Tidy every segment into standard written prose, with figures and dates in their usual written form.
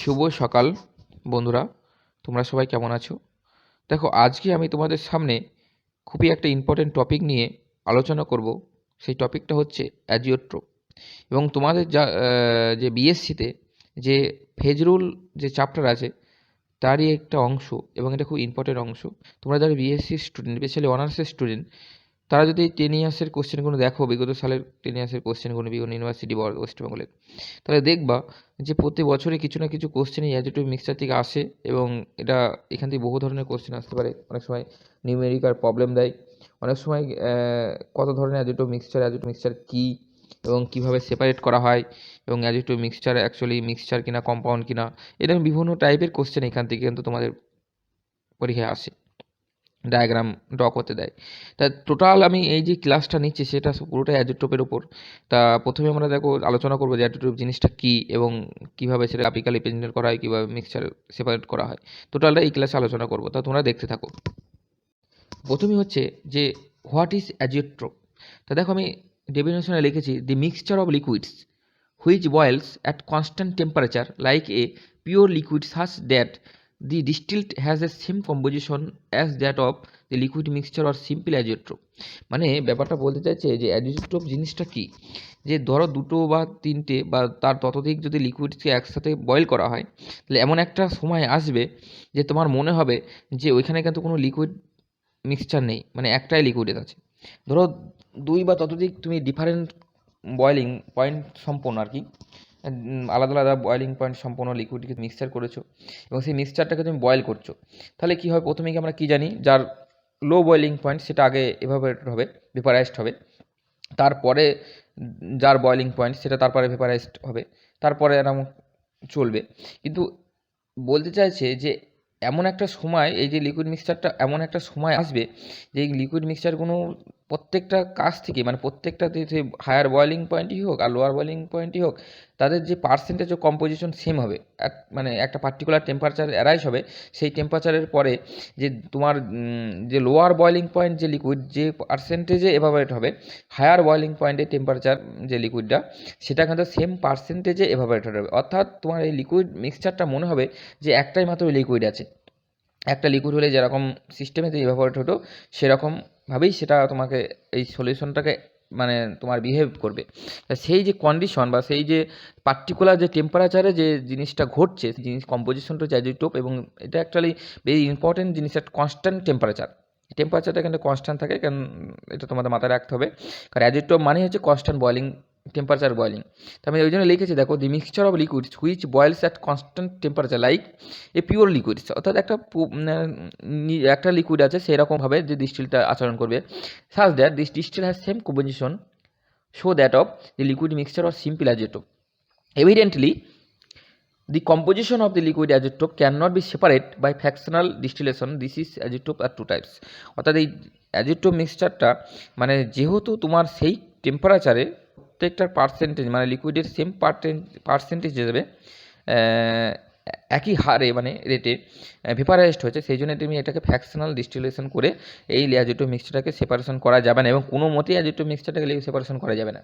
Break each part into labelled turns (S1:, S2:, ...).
S1: শুভ সকাল বন্ধুরা, তোমরা সবাই কেমন আছো? দেখো, আজকে আমি তোমাদের সামনে খুবই একটা ইম্পর্টেন্ট টপিক নিয়ে আলোচনা করব। সেই টপিকটা হচ্ছে অ্যাজিওট্রোপ। এবং তোমাদের যে বিএসসিতে যে ফেজ রুল যে চ্যাপ্টার আছে তারই একটা অংশ, এবং এটা খুব ইম্পর্টেন্ট অংশ। তোমরা যারা বিএসসি স্টুডেন্ট, স্পেশালি অনার্সের স্টুডেন্ট, তারা যদি 10 ইয়ার্সের কোশ্চেনগুলো দেখো, বিগত সালের 10 ইয়ার্সের কোশ্চেনগুলো বিভিন্ন ইউনিভার্সিটি ওয়েস্ট বেঙ্গলের, তাহলে দেখবা যে প্রতি বছরে কিছু না কিছু কোশ্চেন এই অ্যাডিটিভ মিক্সচার থেকে আসে। এবং এটা এখান থেকে বহু ধরনের কোশ্চেন আসতে পারে। অনেক সময় নিউমেরিক্যাল প্রবলেম দেয়, অনেক সময় কত ধরনের অ্যাডিটিভ মিক্সচার কী এবং কীভাবে সেপারেট করা হয়, এবং অ্যাডিটিভ মিক্সচার অ্যাকচুয়ালি মিক্সচার কিনা কম্পাউন্ড কিনা, এরকম বিভিন্ন টাইপের কোশ্চেন এখান থেকে কিন্তু তোমাদের পরীক্ষায় আসে, ডায়াগ্রাম ড্র করতে দেয়। তা টোটাল আমি এই যে ক্লাসটা নিচ্ছি সেটা পুরোটাই অ্যাডজেক্টিভের উপর। তা প্রথমে আমরা আলোচনা করবো যে অ্যাডজেক্টিভ জিনিসটা কী এবং কীভাবে সেটা গ্রাফিক্যালি প্রেজেন্ট করা হয়, কীভাবে মিক্সচার সেপারেট করা হয়, টোটালটা এই ক্লাসে আলোচনা করবো। তা তোমরা দেখতে থাকো। প্রথমে হচ্ছে যে হোয়াট ইজ অ্যাজিওট্রোপ। তা দেখো, আমি ডেফিনেশনে লিখেছি the mixture of liquids which boils at constant temperature like a pure liquid such that the distilled has the same composition as that of the liquid mixture or simple azeotrope। মানে ব্যাপারটা বলতে চাইছে যে অ্যাজিওট্রোপ জিনিসটা কি, যে ধরো দুটো বা তিনটে বা তার ততোধিক যদি লিকুইডকে একসাথে বয়েল করা হয়, তাহলে এমন একটা সময় আসবে যে তোমার মনে হবে যে ওইখানে কিন্তু কোনো লিকুইড মিক্সচার নেই, মানে একটাই লিকুইড আছে। ধরো দুই বা ততোধিক তুমি ডিফারেন্ট বয়েলিং পয়েন্ট সম্পন্ন আর কি, আলাদা আলাদা বয়েলিং পয়েন্ট সম্পন্ন লিকুইডকে মিক্সচার করেছো এবং সেই মিক্সচারটাকে তুমি বয়েল করছো। তাহলে কী হবে, প্রথমে কি আমরা কী জানি, যার লো বয়েলিং পয়েন্ট সেটা আগে এভাপোরেটেড হবে, ভেপারাইজড হবে। তারপরে যার বয়েলিং পয়েন্ট সেটা তারপরে ভেপারাইজড হবে, তারপরে এরকম চলবে। কিন্তু বলতে চাইছে যে এমন একটা সময়, এই যে লিকুইড মিক্সচারটা এমন একটা সময় আসবে যে এই লিকুইড মিক্সচারগুলো প্রত্যেকটা কাজ থেকে, মানে প্রত্যেকটাতে যে হায়ার বয়েলিং পয়েন্টই হোক আর লোয়ার বয়েলিং পয়েন্টই হোক, তাদের যে পার্সেন্টেজ ও কম্পোজিশন সেম হবে। মানে একটা পার্টিকুলার টেম্পারেচার অ্যারাইজ হবে, সেই টেম্পারেচারের পরে যে তোমার যে লোয়ার বয়েলিং পয়েন্ট যে লিকুইড যে পার্সেন্টেজে এভাপোরেট হবে, হায়ার বয়েলিং পয়েন্টের টেম্পারেচার যে লিকুইডটা সেটা কিন্তু সেম পার্সেন্টেজে এভাপোরেট হবে। অর্থাৎ তোমার এই লিকুইড মিক্সচারটা মনে হবে যে একটাই মাত্র লিকুইড আছে। একটা লিকুইড হলে যেরকম সিস্টেমে এভাপোরেট হতো সেরকমভাবেই সেটা তোমাকে এই সলিউশনটাকে মানে তোমার বিহেভ করবে। সেই যে কন্ডিশন বা সেই যে পার্টিকুলার যে টেম্পারেচারে যে জিনিসটা ঘটছে, জিনিস কম্পোজিশনটা হচ্ছে অ্যাজিওট্রোপ। এবং এটা অ্যাকচুয়ালি ভেরি ইম্পর্টেন্ট জিনিস, একটা কনস্ট্যান্ট টেম্পারেচারটা কিন্তু কনস্ট্যান্ট থাকে, কারণ এটা তোমাদের মাথায় রাখতে হবে। কারণ অ্যাজিওট্রোপ মানে হচ্ছে কনস্ট্যান্ট বয়েলিং টেম্পারেচার বয়েলিং। তো আমি ওই জন্য লিখেছি, দেখো, the mixture of liquids which boils at constant temperature like a pure liquids. অর্থাৎ একটা লিকুইড আছে সেরকমভাবে যে ডিস্টিলটা আচরণ করবে, such that this distil has same composition show that of the liquid mixture or simple azeotrope. Evidently the composition of the liquid azeotrope cannot be separate by fractional distillation. This is azeotrope are two types। অর্থাৎ এই অ্যাজিওট্রোপ মিক্সচারটা মানে যেহেতু তোমার সেই টেম্পারেচারে প্রত্যেকটার percentage মানে লিকুইডের same percentage যাবে একই হারে মানে রেটে ভেপারাইজড হয়েছে, সেই জন্য তুমি এটাকে ফ্র্যাকশনাল ডিস্টিলেশন করে এই অ্যাজিওট্রোপ মিক্সচারটাকে সেপারেশন করা যাবে না, এবং কোনো মতেই অ্যাজিওট্রোপ মিক্সচারটাকে সেপারেশন করা যাবে না।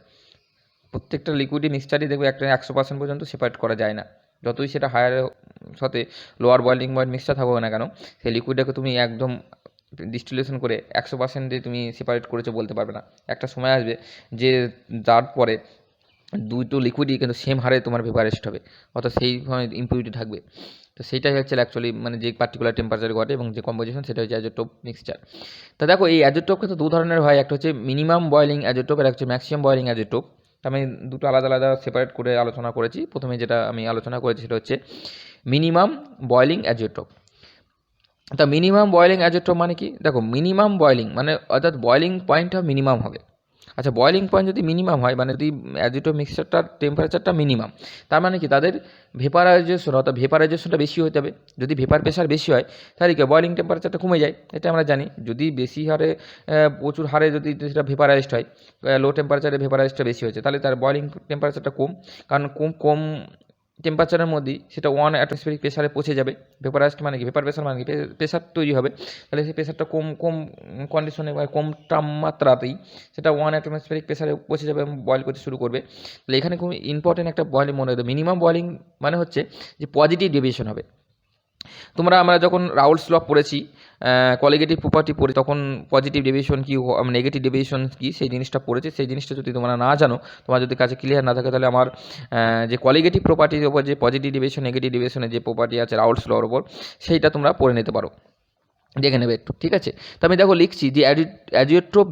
S1: প্রত্যেকটা লিকুইডই মিক্সচারই দেখবে একটা 100% পর্যন্ত সেপারেট করা যায় না, যতই সেটা হায়ার সাথে লোয়ার বয়েলিং পয়েন্ট মিক্সচার থাকবে না কেন, সেই লিকুইডটাকে তুমি একদম ডিস্টিলেশন করে 100% দিয়ে তুমি সেপারেট করেছো বলতে পারবে না। একটা সময় আসবে যে যার পরে দুটো লিকুইডই কিন্তু সেম হারে তোমার ভেপারাইজড হবে, অর্থাৎ সেই সময় ইম্পিউরিটি থাকবে। তো সেইটাই হচ্ছে অ্যাকচুয়ালি মানে যে পার্টিকুলার টেম্পারেচার ঘটে এবং যে কম্পোজিশন সেটা হচ্ছে অ্যাজিওট্রোপ মিক্সচার। তা দেখো, এই অ্যাজিওট্রোপ কিন্তু দু ধরনের হয়, একটা হচ্ছে মিনিমাম বয়েলিং অ্যাজিওট্রোপ আর একটা হচ্ছে ম্যাক্সিমাম বয়েলিং অ্যাজিওট্রোপ। আমি দুটো আলাদা আলাদা সেপারেট করে আলোচনা করেছি। প্রথমে যেটা আমি আলোচনা করেছি সেটা হচ্ছে মিনিমাম বয়েলিং অ্যাজিওট্রোপ। তা মিনিমাম বয়েলিং অ্যাজিওট্রোপ মানে কি, দেখো, মিনিমাম বয়েলিং মানে অর্থাৎ বয়েলিং পয়েন্টটা মিনিমাম হবে। আচ্ছা, বয়েলিং পয়েন্ট যদি মিনিমাম হয় মানে যদি অ্যাজিওট্রোপ মিক্সচারটার টেম্পারেচারটা মিনিমাম, তার মানে কি তাদের ভেপারাইজেশন অর্থাৎ ভেপারাইজেশনটা বেশি হতে হবে। যদি ভেপার প্রেশার বেশি হয় তাহলে কি বয়েলিং টেম্পারেচারটা কমে যায়, এটা আমরা জানি। যদি বেশি হারে প্রচুর হারে যদি সেটা ভেপারাইজড হয়, লো টেম্পারেচারে ভেপারাইজটা বেশি হয়েছে, তাহলে তার বয়েলিং টেম্পারেচারটা কম, কারণ কম টেম্পারেচারের মধ্যেই সেটা 1 অ্যাটমসফিয়ারিক প্রেসারে পৌঁছে যাবে। ভেপারাইজড মানে কি, ভেপার প্রেসার মানে কি, প্রেসার তৈরি হবে। তাহলে সেই প্রেসারটা কম কন্ডিশনে বা কম তাপমাত্রাতেই সেটা 1 অ্যাটমসফিয়ারিক প্রেসারে পৌঁছে যাবে এবং বয়েল করতে শুরু করবে। তাহলে এখানে খুব ইম্পর্টেন্ট একটা বয়েলিং মনে রাখবে। মিনিমাম বয়েলিং মানে হচ্ছে যে পজিটিভ ডেভিয়েশন হবে। আমরা যখন রাউলস ল পড়েছি, কোয়ালিটেটিভ প্রপার্টি পড়ে, তখন পজিটিভ ডেভিয়েশন কি, নেগেটিভ ডেভিয়েশন কি, সেই জিনিসটা পড়েছি। সেই জিনিসটা যদি তোমরা না জানো, তোমার যদি কাছে ক্লিয়ার না থাকে, তাহলে আমার যে কোয়ালিটেটিভ প্রপার্টির ওপর যে পজিটিভ ডেভিয়েশন নেগেটিভ ডেভিয়েশনের যে প্রপার্টি আছে রাউলস লর ওপর, সেইটা তোমরা পড়ে নিতে পারো, দেখে নেবে একটু, ঠিক আছে। তো আমি দেখো লিখছি যে azeotrope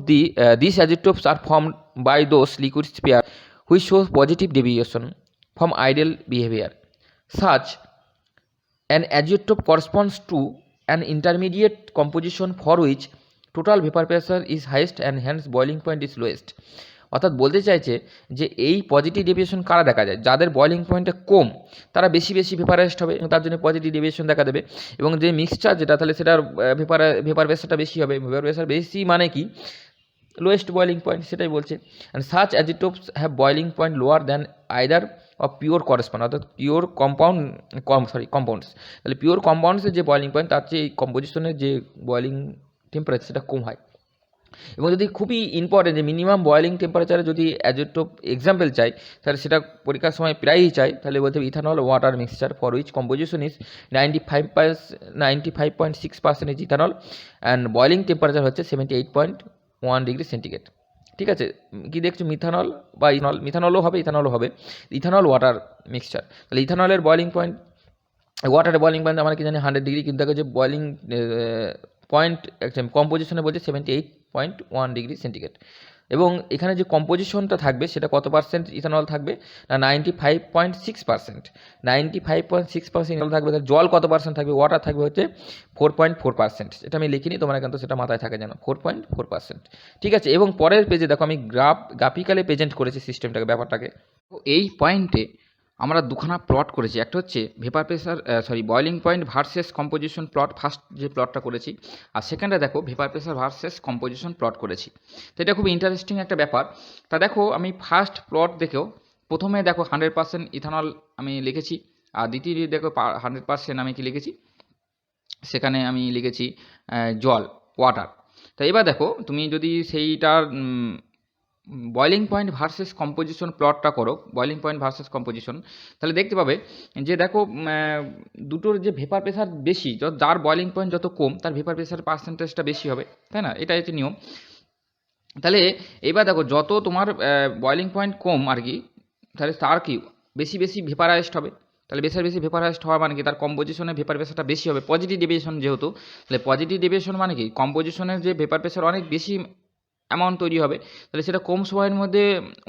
S1: this azeotropes are formed by those liquid spare which shows positive deviation from ideal behaviour. Such an azeotrope corresponds to an intermediate composition for which total vapor pressure is highest and hence boiling point is lowest. অর্থাৎ বলতে চাইছে যে এই positive deviation কারা দেখা যায়, যাদের boiling পয়েন্টটা কম তারা বেশি ভেপারাইজড হবে এবং তার জন্য পজিটিভ ডেভিয়েশন দেখা দেবে। এবং যে মিক্সচার যেটা, তাহলে সেটার ভেপার প্রেসারটা বেশি হবে। ভেপার প্রেসার বেশি মানে কি, লোয়েস্ট বয়লিং পয়েন্ট, সেটাই বলছে। And such azeotropes have boiling point lower than either of pure correspond, অর্থাৎ পিওর কম্পাউন্ডস। তাহলে পিওর কম্পাউন্ডসের যে বয়লিং পয়েন্ট তার চেয়ে এই কম্পোজিশনের যে বয়লিং টেম্পারেচার সেটা কম হয়। এবং যদি খুবই ইম্পর্টেন্ট যে মিনিমাম বয়লিং টেম্পারেচারে যদি অ্যাজিটোপ এক্সাম্পল চাই, তাহলে সেটা পরীক্ষার সময় প্রায়ই চাই, তাহলে বলতে হবে ethanol water mixture for which composition is 95.6% is ethanol and boiling temperature হচ্ছে 78.1 ডিগ্রি সেন্টিগ্রেড। ঠিক আছে, কি দেখছো, মিথানল বা মিথানলও হবে, ইথানলও হবে, ইথানল ওয়াটার মিক্সচার। তাহলে ইথানলের বয়লিং পয়েন্ট, ওয়াটারের বয়লিং পয়েন্ট আমরা কি জানি 100 ডিগ্রি, কিন্তু দেখো যে বয়লিং পয়েন্ট কম্পোজিশনে বলছে 78.1 ডিগ্রি সেন্টিগ্রেড। এবং এখানে যে কম্পোজিশনটা থাকবে সেটা কত পার্সেন্ট ইথানল থাকবে না, 95.6%। 95.6% ইথানল থাকবে। জল কত পার্সেন্ট থাকবে, ওয়াটার থাকবে হচ্ছে 4.4%। এটা আমি লিখিনি, তোমরা কিন্তু সেটা মাথায় থাকে যেন, 4.4%। ঠিক আছে, এবং পরের পেজে দেখো আমি গ্রাফিক্যালি প্রেজেন্ট করেছি সিস্টেমটাকে, ব্যাপারটাকে। এই পয়েন্টে আমরা দুখানা প্লট করেছি, একটা হচ্ছে vapour pressure boiling point versus composition plot, first যে প্লটটা করেছি, আর সেকেন্ডে দেখো vapour pressure versus composition plot করেছি। তো এটা খুব ইন্টারেস্টিং একটা ব্যাপার। তা দেখো আমি ফার্স্ট প্লট দেখেও প্রথমে দেখো 100% ইথানল আমি লিখেছি, আর দ্বিতীয় দেখো 100% আমি কি লিখেছি, সেখানে আমি লিখেছি জল, ওয়াটার। তো এবার দেখো তুমি যদি সেইটার বয়লিং পয়েন্ট ভার্সেস কম্পোজিশন প্লটটা করো, বয়লিং পয়েন্ট ভার্সেস কম্পোজিশন, তাহলে দেখতে পাবে যে দেখো দুটোর যে ভেপার প্রেসার বেশি, যার বয়লিং পয়েন্ট যত কম তার ভেপার প্রেসার পার্সেন্টেজটা বেশি হবে, তাই না? এটা হচ্ছে নিয়ম। তাহলে এবার দেখো যত তোমার বয়লিং পয়েন্ট কম আর কি, তাহলে তার কি বেশি ভেপারাইজড হবে। তাহলে বেশি ভেপারাইজড হওয়া মানে কি, তার কম্পোজিশনের ভেপার প্রেসারটা বেশি হবে, পজিটিভ ডেভিয়েশন যেহেতু। তাহলে পজিটিভ ডেভিয়েশন মানে কি, কম্পোজিশনের যে ভেপার প্রেসার অনেক বেশি অ্যামাউন্ট তৈরি হবে, তাহলে সেটা কম সময়ের মধ্যে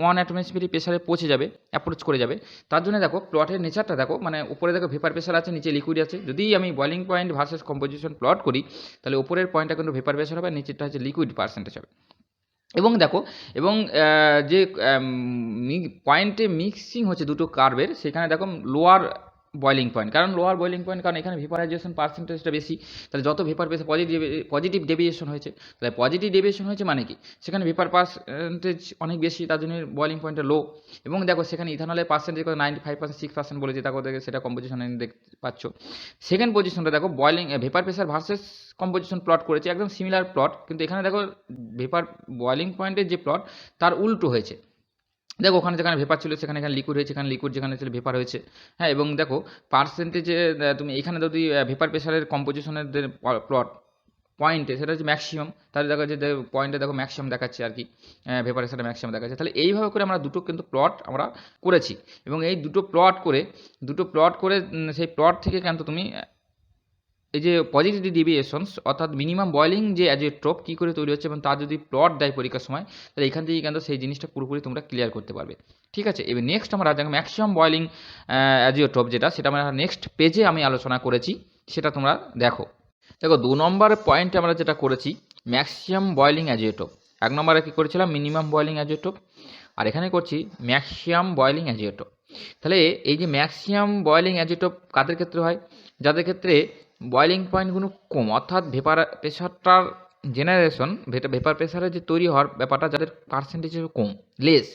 S1: 1 অ্যাটমসফিয়ারিক প্রেসারে পৌঁছে যাবে, অ্যাপ্রোচ করে যাবে। তার জন্য দেখো প্লটের নেচারটা দেখো, মানে উপরে দেখো ভেপার প্রেসার আছে, নিচে লিকুইড আছে। যদি আমি boiling point versus composition plot করি, তাহলে উপরের পয়েন্টটা কিন্তু ভেপার প্রেসার হবে, নিচেরটা হচ্ছে লিকুইড পার্সেন্টেজ হবে। এবং দেখো, এবং যে পয়েন্টে মিক্সিং হচ্ছে দুটো কার্ভের, সেখানে দেখো লোয়ার বয়লিং পয়েন্ট, কারণ লোয়ার বয়লিং পয়েন্ট, কারণ এখানে ভেপারাইজেশন পার্সেন্টেজটা বেশি। তাহলে যত ভেপার প্রেসার পজিটিভ ডেভিয়েশন হয়েছে, তাহলে পজিটিভ ডেভিয়েশন হয়েছে মানে কি, সেখানে ভেপার পার্সেন্টেজ অনেক বেশি, তার জন্য বয়লিং পয়েন্টটা লো। এবং দেখো সেখানে ইথানলের পার্সেন্টেজ 95.6% বলেছে, দেখো সেটা কম্পোজিশনে দেখতে পাচ্ছ। সেকেন্ড পজিশনটা দেখো boiling vapour pressure versus composition plot করেছে, একদম সিমিলার প্লট, কিন্তু এখানে দেখো ভেপার বয়লিং পয়েন্টের যে প্লট তার উল্টো হয়েছে। দেখো ওখানে যেখানে ভেপার ছিল সেখানে এখানে লিকুইড হয়েছে, এখানে লিকুইড যেখানে ছিল ভেপার হয়েছে। হ্যাঁ, এবং দেখো পার্সেন্টেজে তুমি এখানে যদি ভেপার প্রেসারের কম্পোজিশনের যে প্লট পয়েন্টে সেটা হচ্ছে ম্যাক্সিমাম, তাহলে দেখো যে পয়েন্টে দেখো ম্যাক্সিমাম দেখাচ্ছে আর কি, ভেপার প্রেসারে ম্যাক্সিমাম দেখাচ্ছে। তাহলে এইভাবে করে আমরা দুটো কিন্তু প্লট আমরা করেছি, এবং এই দুটো প্লট করে সেই প্লট থেকে কিন্তু তুমি এই যে পজিটিভ ডেভিয়েশনস, অর্থাৎ মিনিমাম বয়লিং যে অ্যাজিওট্রোপ কী করে তৈরি হচ্ছে এবং তার যদি প্লট দেয় পরীক্ষার সময়, তাহলে এখান থেকে কিন্তু সেই জিনিসটা পুরোপুরি তোমরা ক্লিয়ার করতে পারবে। ঠিক আছে, এবার নেক্সট আমরা দেখো ম্যাক্সিমাম বয়লিং অ্যাজিওট্রোপ সেটা আমরা নেক্সট পেজে আমি আলোচনা করেছি, সেটা তোমরা দেখো। 2 নম্বর পয়েন্টে আমরা যেটা করেছি ম্যাক্সিমাম বয়লিং অ্যাজিওট্রোপ, 1 নম্বরে কী করেছিলাম মিনিমাম বয়লিং অ্যাজিওট্রোপ, আর এখানে করছি ম্যাক্সিমাম বয়লিং অ্যাজিওট্রোপ। তাহলে এই যে ম্যাক্সিমাম বয়লিং অ্যাজিওট্রোপ কাদের ক্ষেত্রে হয়, যাদের ক্ষেত্রে বয়লিং পয়েন্টগুলো কম, অর্থাৎ ভেপার প্রেশারটার জেনারেশন, ভেপার প্রেশারের যে তৈরি হওয়ার ব্যাপারটা যাদের পার্সেন্টেজ কম, লেস,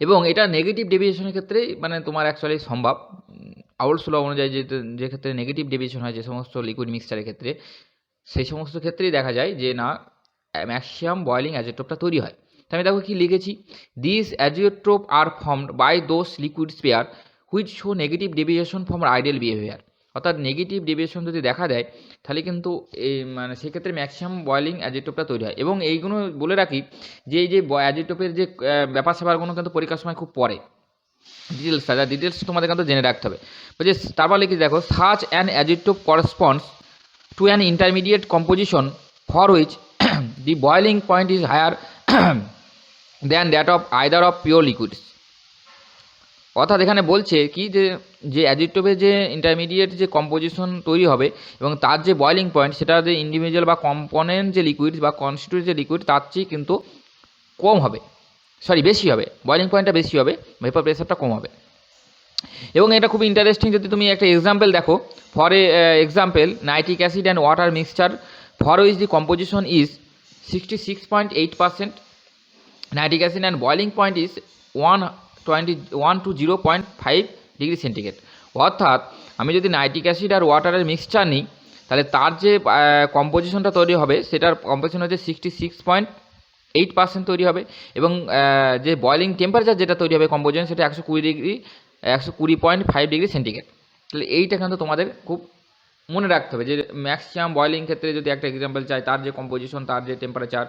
S1: এবং এটা নেগেটিভ ডেভিয়েশনের ক্ষেত্রে মানে তোমার অ্যাকচুয়ালি সম্ভব। আউলস ল অনুযায়ী যে ক্ষেত্রে নেগেটিভ ডেভিয়েশন হয় যে সমস্ত লিকুইড মিক্সচারের ক্ষেত্রে, সেই সমস্ত ক্ষেত্রেই দেখা যায় যে না ম্যাক্সিমাম বয়েলিং অ্যাজিওট্রোপটা তৈরি হয়। তো আমি দেখো কি লিখেছি, this azeotrope are formed by those liquid spare which show negative deviation from ideal behaviour. অর্থাৎ নেগেটিভ ডেভিয়েশন যদি দেখা দেয় তাহলে কিন্তু এই মানে সেক্ষেত্রে ম্যাক্সিমাম বয়েলিং অ্যাজিওট্রোপটা তৈরি হয়। এবং এইগুলো বলে রাখি যে এই যে অ্যাজিওট্রোপের যে ব্যাপার স্যাপারগুলো কিন্তু পরীক্ষার সময় খুব পড়ে, ডিটেলস তোমাদের কিন্তু জেনে রাখতে হবে। বলছে তারপর লিখে দেখো, such an azeotrope corresponds to an intermediate composition for which the boiling point is higher than that of either of pure liquids। অর্থাৎ এখানে বলছে কি যে অ্যাজিটোপের যে ইন্টারমিডিয়েট যে কম্পোজিশন তৈরি হবে এবং তার যে বয়েলিং পয়েন্ট সেটা যে ইন্ডিভিজুয়াল বা কম্পোনেন্ট যে লিকুইড বা কনস্টিটিউট যে লিকুইড তার চেয়ে কিন্তু কম হবে, বেশি হবে, বয়েলিং পয়েন্টটা বেশি হবে, ভেপার প্রেসারটা কম হবে। এবং এটা খুব ইন্টারেস্টিং, যদি তুমি একটা এক্সাম্পল দেখো, for example nitric acid and water mixture for which the composition is 66.8% nitric acid and boiling point is 1 to 0.5 degree centigrade. অর্থাৎ আমি যদি নাইট্রিক অ্যাসিড আর ওয়াটারের মিক্সচার নিই তাহলে তার যে কম্পোজিশনটা তৈরি হবে সেটার কম্পোজিশন হচ্ছে 66.8% তৈরি হবে, এবং যে বয়েলিং টেম্পারেচার যেটা তৈরি হবে কম্পোজিশন সেটা 120.5 ডিগ্রি সেন্টিগ্রেড। তাহলে এইটা কিন্তু তোমাদের খুব মনে রাখতে হবে যে ম্যাক্সিমাম বয়েলিং ক্ষেত্রে যদি একটা এক্সাম্পল চাই তার যে কম্পোজিশন তার যে টেম্পারেচার,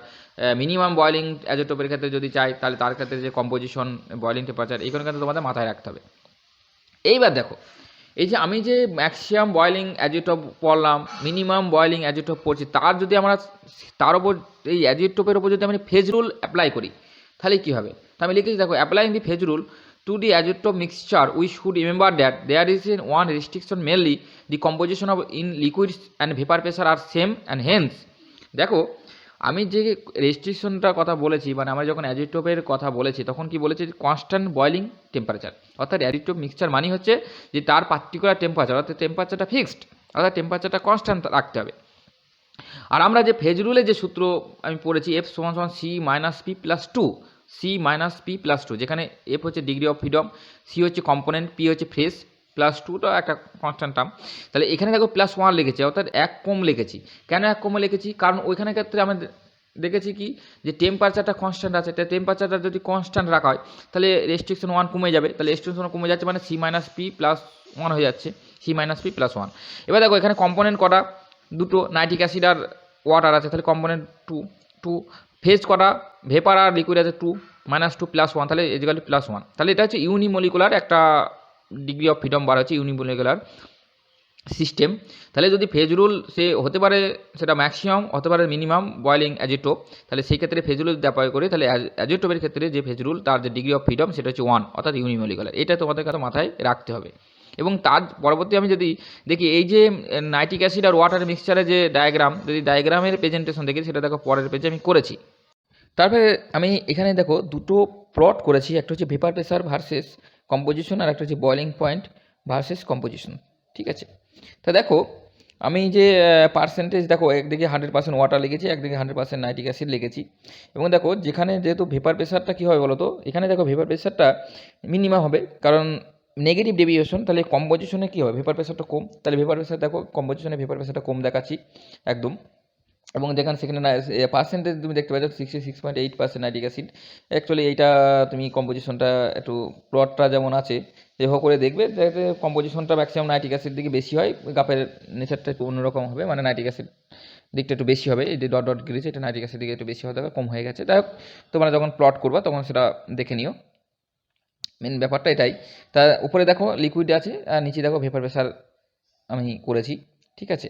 S1: মিনিমাম বয়েলিং অ্যাজোটোপের ক্ষেত্রে যদি চাই তাহলে তার ক্ষেত্রে যে কম্পোজিশন বয়েলিং টেম্পারেচার, এইগুলো কিন্তু তোমাদের মাথায় রাখতে হবে। এইবার দেখো, এই যে আমি যে ম্যাক্সিমাম বয়েলিং অ্যাজিওটোপ পড়লাম, মিনিমাম বয়েলিং অ্যাজিওটোপ পড়ছি, তার যদি আমরা তার ওপর এই অ্যাজিওটোপের ওপর যদি আমি ফেজ রুল অ্যাপ্লাই করি তাহলে কী হবে। তো আমি লিখেছি দেখো, applying the phase rule to the azeotrope mixture we should remember that there is one restriction, mainly the composition of in liquids and vapor pressure are same and hence দেখো আমি যে রেস্ট্রিকশনটার কথা বলেছি মানে আমরা যখন অ্যাজিটোপের কথা বলেছি তখন কি বলেছি, কনস্ট্যান্ট বয়েলিং টেম্পারেচার। অর্থাৎ অ্যাজিটোপ মিক্সচার মানে হচ্ছে যে তার পার্টিকুলার টেম্পারেচার, অর্থাৎ টেম্পারেচারটা ফিক্সড, অর্থাৎ টেম্পারেচারটা কনস্ট্যান্ট রাখতে হবে। আর আমরা যে ফেজ রুলে যে সূত্র আমি পড়েছি F = C-P+2, যেখানে F হচ্ছে ডিগ্রি অফ ফ্রিডম, সি হচ্ছে কম্পোনেন্ট, পি হচ্ছে ফেজ, +2টা একটা কনস্ট্যান্ট টার্ম। তাহলে এখানে দেখো +1 লিখেছি, অর্থাৎ এক কম লিখেছি। কেন এক কমে লিখেছি, কারণ ওইখানে ক্ষেত্রে আমরা দেখেছি কি যে টেম্পারেচারটা কনস্ট্যান্ট আছে, তাই টেম্পারেচারটা যদি কনস্ট্যান্ট রাখা হয় তাহলে রেস্ট্রিকশন 1 কমে যাবে, তাহলে রেস্ট্রিকশন কমে যাচ্ছে মানে C-P+1 হয়ে যাচ্ছে, C-P+1। এবার দেখো এখানে কম্পোনেন্ট কটা, দুটো, নাইট্রিক অ্যাসিড আর ওয়াটার আছে, তাহলে কম্পোনেন্ট 2, ফেজ কটা, ভেপার আর লিকুইড আছে 2, -2 +1, তাহলে ইজিক্যাল টু +1। তাহলে এটা হচ্ছে ইউনিমলিকুলার একটা ডিগ্রি অফ ফ্রিডম বার হচ্ছে, ইউনিমলিকুলার সিস্টেম। তাহলে যদি ফেজ রুল সে হতে পারে সেটা ম্যাক্সিমাম, হতে পারে মিনিমাম বয়েলিং অ্যাজিটোপ, তাহলে সেই ক্ষেত্রে ফেজ রুল অ্যাপ্লাই করে তাহলে অ্যাজিটোপের ক্ষেত্রে যে ফেজ রুল তার যে ডিগ্রি অফ ফ্রিডম সেটা হচ্ছে 1, অর্থাৎ ইউনিমলিকুলার। এটা তোমাদের কাছে মাথায় রাখতে হবে। এবং তার পরবর্তী আমি যদি দেখি এই যে নাইট্রিক অ্যাসিড আর ওয়াটার মিক্সচারের যে ডায়াগ্রাম, যদি ডায়াগ্রামের প্রেজেন্টেশন দেখি সেটা দেখো পরের পেজে আমি করেছি। তারপরে আমি এখানে দেখো দুটো প্লট করেছি, একটা হচ্ছে ভেপার প্রেসার ভার্সেস কম্পোজিশন আর একটা হচ্ছে বয়েলিং পয়েন্ট ভার্সেস কম্পোজিশন, ঠিক আছে। তা দেখো আমি যে পার্সেন্টেজ দেখো একদিকে 100% ওয়াটার লিখেছি, একদিকে 100% নাইট্রিক অ্যাসিড লিখেছি। এবং দেখো যেখানে যেহেতু ভেপার প্রেসারটা কী হবে বলো তো, এখানে দেখো ভেপার প্রেসারটা মিনিমাম হবে কারণ নেগেটিভ ডেভিয়েশন, তাহলে কম্পোজিশনে কী হবে, ভেপার প্রেসারটা কম, তাহলে ভেপার প্রেসার দেখো কম্পোজিশনে ভেপার প্রেসারটা কম দেখাচ্ছি একদম। এবং যেখানে সেখানে পার্সেন্টেজ তুমি দেখতে পাচ্ছ 66.8% নাইট্রিক অ্যাসিড। অ্যাকচুয়ালি এইটা তুমি কম্পোজিশনটা একটু প্লটটা যেমন আছে যেভাবে করে দেখবে, যাতে কম্পোজিশনটা ম্যাক্সিমাম নাইট্রিক অ্যাসিড দিকে বেশি হয়, গাপের নেচারটা একটু অন্যরকম হবে, মানে নাইট্রিক অ্যাসিড দিকটা একটু বেশি হবে, এই যে ডট ডট গিরেছে এটা নাইট্রিক অ্যাসিড দিকে একটু বেশি হতে হবে, কম হয়ে গেছে। যাই হোক তোমরা যখন প্লট করবা তখন সেটা দেখে নিও, মেন ব্যাপারটা এটাই। তা উপরে দেখো লিকুইড আছে আর নিচে দেখো ভেপার প্রেসার আমি করেছি, ঠিক আছে।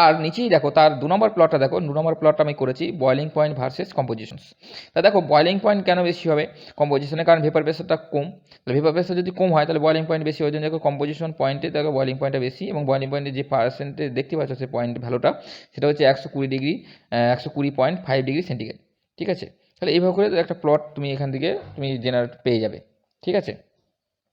S1: আর নিচেই দেখো তার 2 নম্বর প্লটটা দেখো, 2 নম্বর প্লটটা আমি করেছি বয়েলিং পয়েন্ট ভার্সেস কম্পোজিশনস। তা দেখো বয়েলিং পয়েন্ট কেন বেশি হবে কম্পোজিশনের, কারণ ভেপার প্রেসারটা কম, তাহলে ভেপার প্রেসার যদি কম হয় তাহলে বয়েলিং পয়েন্ট বেশি, ওই জন্য দেখো কম্পোজিশন পয়েন্টে দেখো বয়েলিং পয়েন্টটা বেশি, এবং বয়েলিং পয়েন্টে যে পার্সেন্টেজ দেখতে পাচ্ছ সেই পয়েন্ট ভ্যালুটা সেটা হচ্ছে 120.5 ডিগ্রি সেন্টিগ্রেড, ঠিক আছে। তাহলে এইভাবে করে একটা প্লট তুমি এখান থেকে তুমি জেনারেট পেয়ে যাবে, ঠিক আছে।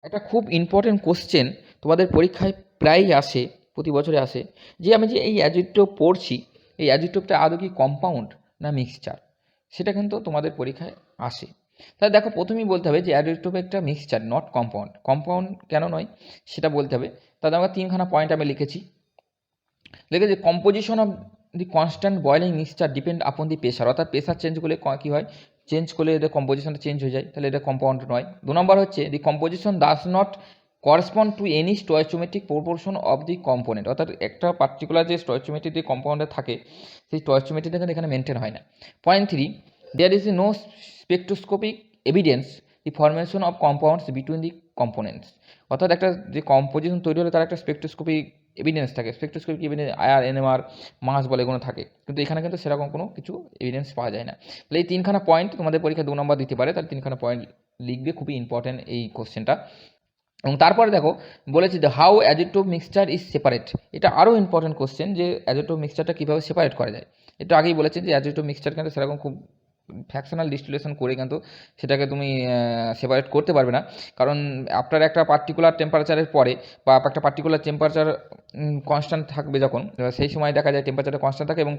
S1: একটা খুব ইম্পর্টেন্ট কোশ্চেন তোমাদের পরীক্ষায় প্রায়ই আসে, প্রতি বছরে আসে, যে আমি যে এই অ্যাজিটোপ পড়ছি এই অ্যাজিটোপটা আদৌ কি কম্পাউন্ড না মিক্সচার, সেটা কিন্তু তোমাদের পরীক্ষায় আসে। তাহলে দেখো প্রথমেই বলতে হবে যে অ্যাডিটিভ একটা মিক্সচার নট কম্পাউন্ড। কম্পাউন্ড কেন নয় সেটা বলতে হবে। তাহলে আমরা তিনখানা পয়েন্ট আমি লিখেছি। যে composition of the constant boiling mixture depend আপন দি প্রেশার, অর্থাৎ প্রেশার চেঞ্জ করলে কী হয়, চেঞ্জ করলে এদের কম্পোজিশনটা চেঞ্জ হয়ে যায়, তাহলে এটা কম্পাউন্ড নয়। 2 নম্বর হচ্ছে the composition does not correspond to any stoichiometric proportion of the component, অর্থাৎ একটা পার্টিকুলার যে স্টয়চিওমেট্রি যে কম্পাউন্ডে থাকে সেই স্টয়চিওমেট্রিটা কিন্তু এখানে মেনটেন হয় না। Point 3, there is no spectroscopic evidence the formation of compounds between the components, অর্থাৎ একটা যে কম্পোজিশন তৈরি হলে তার একটা স্পেকট্রোস্কোপিক এভিডেন্স থাকে, spectroscopic evidence IR, NMR, mass বলে এগুলো থাকে, কিন্তু এখানে কিন্তু সেরকম কোনো কিছু এভিডেন্স পাওয়া যায় না। তাহলে এই তিনখানা পয়েন্ট তোমাদের পরীক্ষা 2 নম্বর দিতে পারে, তাহলে তিনখানা পয়েন্ট লিখবে, খুবই ইম্পর্টেন্ট এই কোশ্চেনটা। এবং তারপরে দেখো বলেছি যে how additive mixture is separate, এটা আরও ইম্পর্টেন্ট কোশ্চেন যে অ্যাডিটিভ মিক্সচারটা কীভাবে সেপারেট করা যায়। এটা আগেই বলেছি যে অ্যাডিটিভ মিক্সচার কিন্তু সেরকম খুব ফ্র্যাকশনাল ডিস্টিলেশন করে কিন্তু সেটাকে তুমি সেপারেট করতে পারবে না, কারণ আফটার একটা পার্টিকুলার টেম্পারেচারের পরে বা একটা পার্টিকুলার টেম্পারেচার কনস্ট্যান্ট থাকবে যখন, সেই সময় দেখা যায় টেম্পারেচারটা কনস্ট্যান্ট থাকে এবং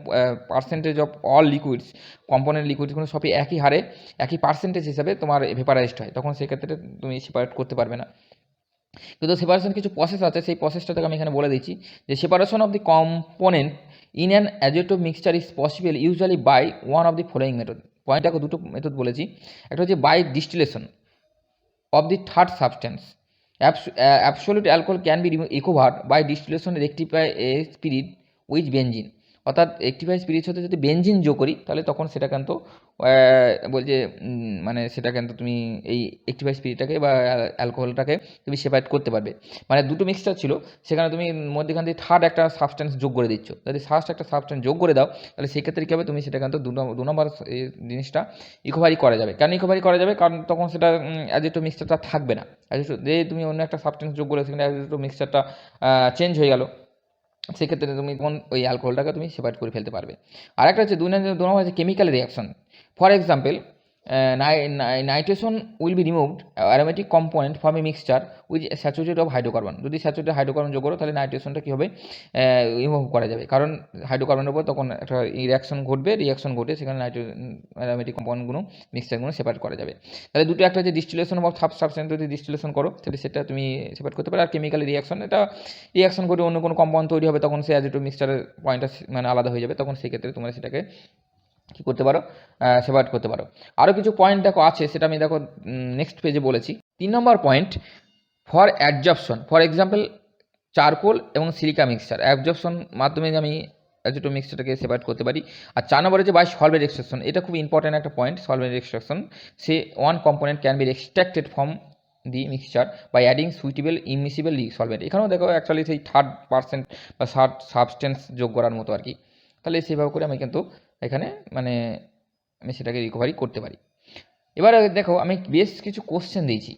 S1: percentage of all liquids, component লিকুইডসগুলো সবই একই হারে একই পার্সেন্টেজ হিসাবে তোমার ভেপারাইজড হয়, তখন সেক্ষেত্রে তুমি সেপারেট করতে পারবে না। কিন্তু সেপারেশন কিছু প্রসেস আছে, সেই প্রসেসটা থেকে আমি এখানে বলে দিচ্ছি যে separation of the component in an additive mixture is possible usually by one of the following method. Point দেখো দুটো মেথড বলেছি, একটা হচ্ছে by distillation of the third substance. Absolute alcohol can be recovered by distillation rectify a spirit with benzene, অর্থাৎ rectify spirit সাথে যদি benzene যোগ করি তাহলে তখন সেটা কিন্তু বলছে মানে সেটা কিন্তু তুমি এই রেক্টিফাই স্পিরিটটাকে বা অ্যালকোহলটাকে তুমি সেপারেট করতে পারবে। মানে দুটো মিক্সচার ছিল, সেখানে তুমি মধ্যেখান থেকে থার্ড একটা সাবস্টেন্স যোগ করে দিচ্ছ, যদি ফার্স্ট একটা সাবস্টেন্স যোগ করে দাও তাহলে সেক্ষেত্রে কী হবে, তুমি সেটা কিন্তু 2 নম্বর জিনিসটা রিকভারি করা যাবে। কেন রিকভারি করা যাবে, কারণ তখন সেটা অ্যাডিটিভ মিক্সচারটা থাকবে না, যে তুমি অন্য একটা সাবস্টেন্স যোগ করে সেখানে অ্যাডিটিভ মিক্সচারটা চেঞ্জ হয়ে গেল, সেক্ষেত্রে তুমি তখন ওই অ্যালকোহলটাকে তুমি সেপারেট করে ফেলতে পারবে। আর একটা হচ্ছে 2 নম্বর হচ্ছে chemical reaction. For example nitration will be removed aromatic component from a mixture with saturated of hydrocarbon. যদি স্যাচুরেটেড হাইড্রোকার্বন যোগ করো তাহলে নাইট্রেশনটা কী হবে, রিমুভ করা যাবে, কারণ হাইড্রোকার্বনের উপর তখন একটা রিয়াকশন ঘটবে, রিয়াকশন ঘটে সেখানে অ্যারোমেটিক কম্পাউন্ডগুলো মিক্সচারগুলো সেপারেট করা যাবে। তাহলে দুটো, একটা হচ্ছে ডিস্টিলেশন অফ সাবস্টেন্স, যদি ডিস্টিলেশন করো তাহলে সেটা তুমি সেপারেট করতে পারো। আর কেমিক্যাল রিয়াকশন, এটা রিয়াকশন ঘটে অন্য কোনো কম্পাউন্ড তৈরি হবে, তখন সে অ্যাডিটিভ মিক্সচারের পয়েন্টটা মানে আলাদা হয়ে যাবে, তখন সেক্ষেত্রে তোমরা সেটাকে কী করতে পারো, সেপারেট করতে পারো। আরও কিছু পয়েন্ট দেখো আছে, সেটা আমি দেখো নেক্সট পেজে বলেছি। 3 নম্বর point for adsorption, for example charcoal এবং সিলিকা মিক্সচার, অ্যাবজর্পশন মাধ্যমে আমি অ্যাডিটিভ মিক্সচারটাকে সেপারেট করতে পারি। আর 4 নম্বরে যে বাই সলভেন্ট এক্সট্রাকশন, এটা খুব ইম্পর্টেন্ট একটা point, solvent extraction, say one component can be extracted from the mixture by adding suitable immiscible solvent. এখানেও দেখো অ্যাকচুয়ালি সেই থার্ড পার্সেন্ট বা থার্ড সাবস্টেন্স যোগ করার মতো আর কি। তাহলে সেভাবে করে আমি কিন্তু এখানে মানে আমি সেটাকে রিকভারি করতে পারি। এবার দেখো আমি বেশ কিছু কোশ্চেন দিয়েছি,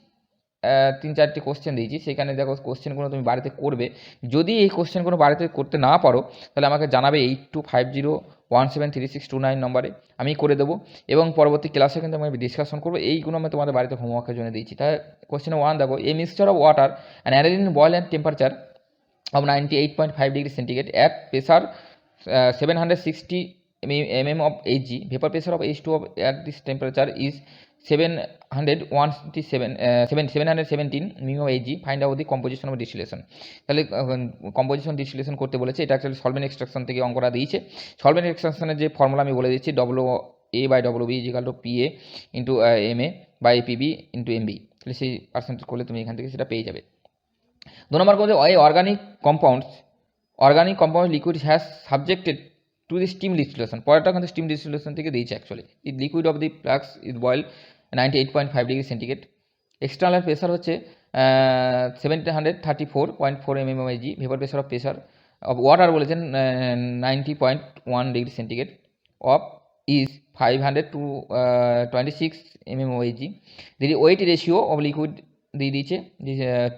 S1: 3-4টি কোশ্চেন দিয়েছি, সেখানে দেখো কোশ্চেনগুলো তুমি বাড়িতে করবে। যদি এই কোশ্চেনগুলো বাড়িতে করতে না পারো তাহলে আমাকে জানাবে 8250173629 নম্বরে, আমি করে দেবো এবং পরবর্তী ক্লাসে কিন্তু আমি ডিসকাশন করবো। এইগুলো আমি তোমাদের বাড়িতে হোমওয়ার্কের জন্য দিয়েছি। তাহলে কোশ্চেন 1 দেখো, a mixture of water and arrange in boil and temperature of 98.5 degree centigrade at pressure 760 mm of Hg. Vapor pressure of H2 at this temperature is 717 mm of Hg. Find out the composition of distillation. তাহলে composition distillation করতে বলেছে, এটা actually solvent extraction থেকে অঙ্কটা দিয়েছে। Solvent এক্সট্রাকশনের যে formula আমি বলে দিচ্ছি, WA/WB = PA into MA by PB into MB, তাহলে সেই পার্সেন্টেজ করলে তুমি এখান থেকে সেটা পেয়ে যাবে। 2 নম্বর কথা, organic compound liquid has subjected to the steam distillation. পরেরটা কিন্তু স্টিম ডিস্টিলেশন থেকে দিয়েছে actually. The liquid of the flux is boil 98.5 degree centigrade. External pressure হচ্ছে 734.4 mm of Hg। Vapour pressure of water বলেছেন 90.1 degree centigrade of is 500 to 26 mm of Hg। The weight ratio of liquid দিয়ে দিয়েছে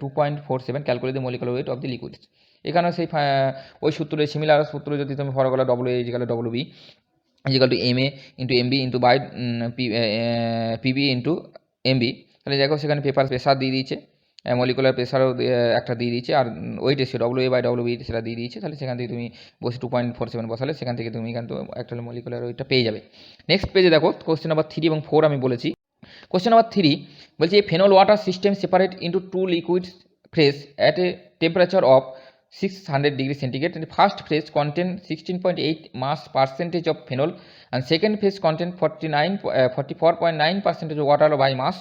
S1: 2.47, calculate the molecular weight of the liquids. এখানেও সেই ওই সূত্রে similar সূত্র যদি তুমি ফলো করো, WA/WB = MA into MB into by PB into MB, তাহলে দেখো সেখানে প্রেশার দিয়ে দিয়েছে, মলিকুলার প্রেশারও একটা দিয়ে দিয়েছে, আর ওয়েট রেশিও WA/WB সেটা দিয়ে দিয়েছে। তাহলে সেখান থেকে তুমি বসে 2.47 বসালে সেখান থেকে তুমি কিন্তু একটা মলিকুলার ওয়েটটা পেয়ে যাবে। নেক্সট পেজে দেখো কোশ্চেন নাম্বার 3 এবং 4 আমি বলেছি। কোশ্চেন নাম্বার 3 বলছে phenol water system separate into two liquid phase at a temperature of 600 degree centigrade. And the first phase contain 16.8 mass percentage of phenol and second phase contain 44.9% of water by mass.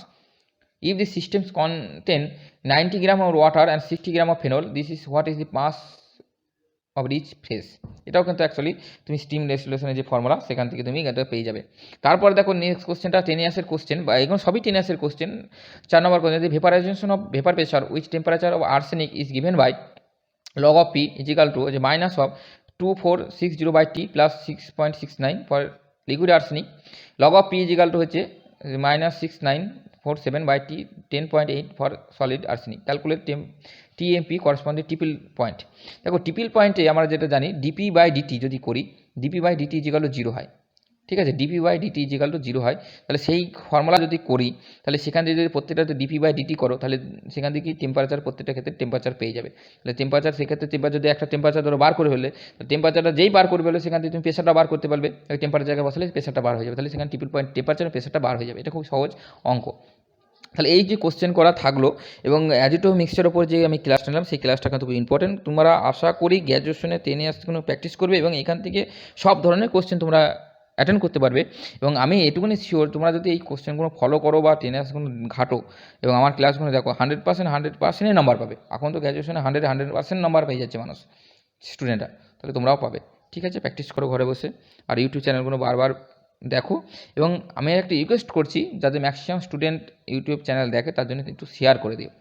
S1: If the systems contain 90 gram of water and 60 gram of phenol, this is what is the mass of each phase. এটাও কিন্তু actually তুমি steam রেসুলেশনের যে formula সেখান থেকে তুমি এটা পেয়ে যাবে। তারপর দেখো নেক্সট কোশ্চেনটা 10 ইয়ার্সের কোশ্চেন, বা এগুলো সবই 10 ইয়ার্সের কোশ্চেন। 4 নম্বর question, the vaporisation of vapour pressure which temperature of arsenic is given by log of P is equal to minus of 2460 by T plus 6.69 for liquid arsenic. Log of P is equal to হচ্ছে minus 6947 by T 10.8 for solid arsenic. Calculate TMP corresponding টিপিল point. দেখো টিপিল পয়েন্টে আমরা যেটা জানি DP by DT যদি করি, DP by DT is equal to 0 হয়, ঠিক আছে, DP by DT is equal to 0 হয়। তাহলে সেই ফর্মুলা যদি করি তাহলে সেখান থেকে যদি প্রত্যেকটা ডিপি বাই ডিটি করো তাহলে সেখান থেকে টেম্পারেচার প্রত্যেকটা ক্ষেত্রে টেম্পারেচার পেয়ে যাবে। তাহলে টেম্পারেচার সেক্ষেত্রে টেম্পারেচার যদি একটা টেম্পারেচার ধরো বার করে ফেললে, টেম্পারেচারটা যেই বার করে ফেললে সেখান থেকে তুমি প্রেশারটা বার করতে পারবে, টেম্পারেচার বসালে প্রেশারটা বার হয়ে যাবে, তাহলে সেখানে টিপিল পয়েন্ট টেম্পারেচার প্রেশারটা বার হয়ে যাবে। এটা খুব সহজ অঙ্ক। তাহলে এই যে কোশ্চেন করা থাকলো এবং অ্যাজিটিভ মিক্সচার ওপর যে আমি ক্লাসটা নিলাম সেই ক্লাসটা কিন্তু খুব ইম্পর্টেন্ট। তোমরা আশা করি গ্র্যাজুয়েশনে 10 ইয়ার্স কোনো প্র্যাকটিস করবে এবং এখান থেকে সব ধরনের কোশ্চেন তোমরা অ্যাটেন্ড করতে পারবে। এবং আমি এটুকুনি শিওর তোমরা যদি এই কোশ্চেনগুলো ফলো করো বা 10 ইয়ার্সগুলো ঘাটো এবং আমার ক্লাসগুলো দেখো 100%-100%ই নাম্বার পাবে। এখন তো গ্র্যাজুয়েশনে 100% নাম্বার পেয়ে যাচ্ছে মানুষ, স্টুডেন্টরা, তাহলে তোমরাও পাবে। ঠিক আছে, প্র্যাকটিস করো ঘরে বসে, আর ইউটিউব চ্যানেলগুলো বারবার দেখো। এবং আমি একটা রিকোয়েস্ট করছি, যাদের ম্যাক্সিমাম স্টুডেন্ট ইউটিউব চ্যানেল দেখে তার জন্য একটু শেয়ার করে দিও।